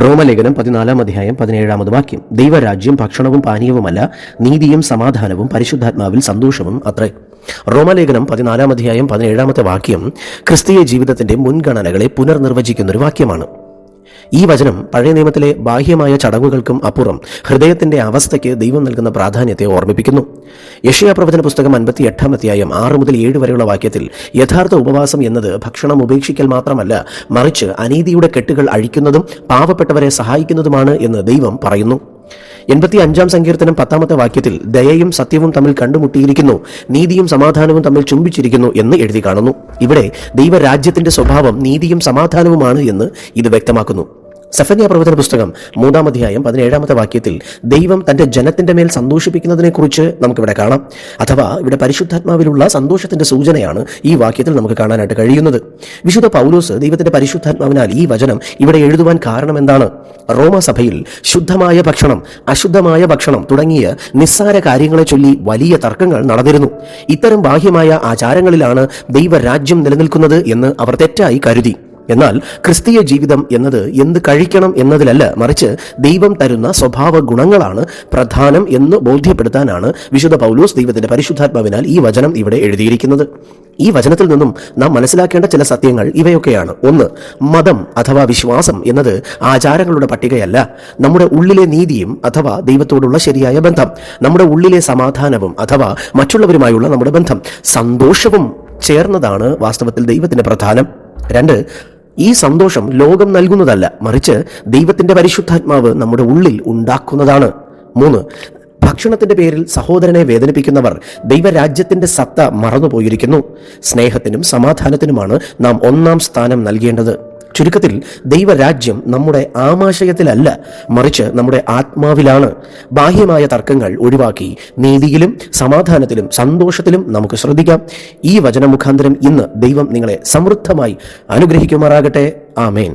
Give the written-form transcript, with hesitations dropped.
റോമലേഖനം 14:17 ദൈവരാജ്യം ഭക്ഷണവും പാനീയവുമല്ല, നീതിയും സമാധാനവും പരിശുദ്ധാത്മാവിൽ സന്തോഷവും അത്രേ. റോമലേഖനം 14:17 ക്രിസ്തീയ ജീവിതത്തിന്റെ മുൻഗണനകളെ പുനർനിർവചിക്കുന്നൊരു വാക്യമാണ്. ഈ വചനം പഴയ നിയമത്തിലെ ബാഹ്യമായ ചടങ്ങുകൾക്കും അപ്പുറം ഹൃദയത്തിന്റെ അവസ്ഥയ്ക്ക് ദൈവം നൽകുന്ന പ്രാധാന്യത്തെ ഓർമ്മിപ്പിക്കുന്നു. യെശയ്യാ പ്രവചന പുസ്തകം 58 6-7 വരെയുള്ള വാക്യത്തിൽ യഥാർത്ഥ ഉപവാസം എന്നത് ഭക്ഷണം ഉപേക്ഷിക്കൽ മാത്രമല്ല, മറിച്ച് അനീതിയുടെ കെട്ടുകൾ അഴിക്കുന്നതും പാവപ്പെട്ടവരെ സഹായിക്കുന്നതുമാണ് എന്ന് ദൈവം പറയുന്നു. 85 സങ്കീർത്തനം 10 വാക്യത്തിൽ ദയയും സത്യവും തമ്മിൽ കണ്ടുമുട്ടിയിരിക്കുന്നു, നീതിയും സമാധാനവും തമ്മിൽ ചുംബിച്ചിരിക്കുന്നു എന്ന് എഴുതി കാണുന്നു. ഇവിടെ ദൈവരാജ്യത്തിന്റെ സ്വഭാവം നീതിയും സമാധാനവുമാണ് എന്ന് ഇത് വ്യക്തമാക്കുന്നു. സെഫന്യാ പ്രവചന പുസ്തകം 3 വാക്യത്തിൽ ദൈവം തന്റെ ജനത്തിന്റെ മേൽ സന്തോഷിപ്പിക്കുന്നതിനെക്കുറിച്ച് നമുക്കിവിടെ കാണാം. അഥവാ ഇവിടെ പരിശുദ്ധാത്മാവിലുള്ള സന്തോഷത്തിന്റെ സൂചനയാണ് ഈ വാക്യത്തിൽ നമുക്ക് കാണാനായിട്ട് കഴിയുന്നത്. വിശുദ്ധ പൗലോസ് ദൈവത്തിന്റെ പരിശുദ്ധാത്മാവിനാൽ ഈ വചനം ഇവിടെ എഴുതുവാൻ കാരണം എന്താണ്? റോമാസഭയിൽ ശുദ്ധമായ ഭക്ഷണം, അശുദ്ധമായ ഭക്ഷണം തുടങ്ങിയ നിസ്സാര കാര്യങ്ങളെ ചൊല്ലി വലിയ തർക്കങ്ങൾ നടന്നിരുന്നു. ഇത്തരം ബാഹ്യമായ ആചാരങ്ങളിലാണ് ദൈവരാജ്യം നിലനിൽക്കുന്നത് എന്ന് അവർ തെറ്റായി കരുതി. എന്നാൽ ക്രിസ്തീയ ജീവിതം എന്നത് എന്ത് കഴിക്കണം എന്നതിലല്ല, മറിച്ച് ദൈവം തരുന്ന സ്വഭാവ ഗുണങ്ങളാണ് പ്രധാനം എന്ന് ബോധ്യപ്പെടുത്താനാണ് വിശുദ്ധ പൗലോസ് ദൈവത്തിന്റെ പരിശുദ്ധാത്മാവിനാൽ ഈ വചനം ഇവിടെ എഴുതിയിരിക്കുന്നത്. ഈ വചനത്തിൽ നിന്നും നാം മനസ്സിലാക്കേണ്ട ചില സത്യങ്ങൾ ഇവയൊക്കെയാണ്. 1. മതം അഥവാ വിശ്വാസം എന്നത് ആചാരങ്ങളുടെ പട്ടികയല്ല. നമ്മുടെ ഉള്ളിലെ നീതിയും അഥവാ ദൈവത്തോടുള്ള ശരിയായ ബന്ധം, നമ്മുടെ ഉള്ളിലെ സമാധാനവും അഥവാ മറ്റുള്ളവരുമായുള്ള നമ്മുടെ ബന്ധം, സന്തോഷവും ചേർന്നതാണ് വാസ്തവത്തിൽ ദൈവത്തിന്റെ പ്രധാനം. 2. ഈ സന്തോഷം ലോകം നൽകുന്നതല്ല, മറിച്ച് ദൈവത്തിന്റെ പരിശുദ്ധാത്മാവ് നമ്മുടെ ഉള്ളിൽ ഉണ്ടാക്കുന്നതാണ്. 3. ഭക്ഷണത്തിന്റെ പേരിൽ സഹോദരനെ വേദനിപ്പിക്കുന്നവർ ദൈവരാജ്യത്തിന്റെ സത്ത മറന്നുപോയിരിക്കുന്നു. സ്നേഹത്തിനും സമാധാനത്തിനുമാണ് നാം 1 സ്ഥാനം നൽകേണ്ടത്. ചുരുക്കത്തിൽ ദൈവരാജ്യം നമ്മുടെ ആമാശയത്തിലല്ല, മറിച്ച് നമ്മുടെ ആത്മാവിലാണ്. ബാഹ്യമായ തർക്കങ്ങൾ ഒഴിവാക്കി നീതിയിലും സമാധാനത്തിലും സന്തോഷത്തിലും നമുക്ക് ശ്രദ്ധിക്കാം. ഈ വചന മുഖാന്തരം ഇന്ന് ദൈവം നിങ്ങളെ സമൃദ്ധമായി അനുഗ്രഹിക്കുമാറാകട്ടെ. ആമേൻ.